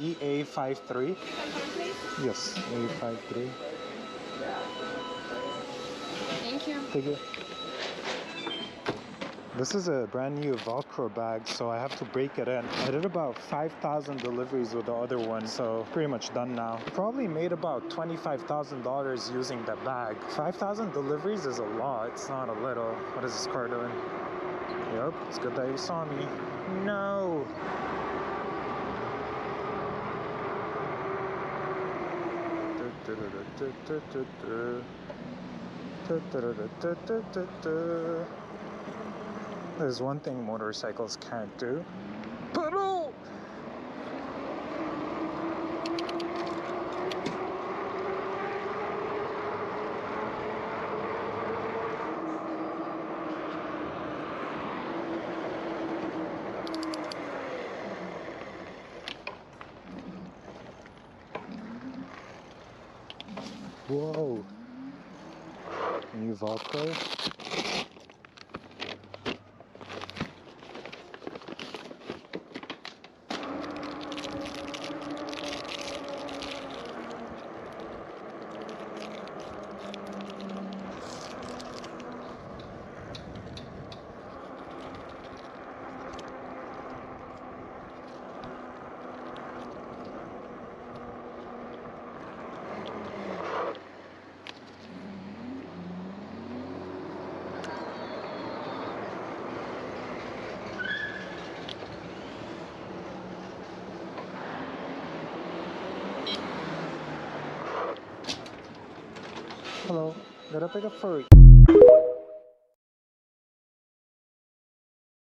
EA53. Yes, EA53. Thank you. Thank you. This is a brand new Velcro bag, so I have to break it in. I did about 5,000 deliveries with the other one, so pretty much done now. Probably made about $25,000 using the bag. 5,000 deliveries is a lot, it's not a little. What is this car doing? Yep, it's good that you saw me. No! There's one thing motorcycles can't do. Pedal! Whoa! New Velcro. Hello, gotta pick up for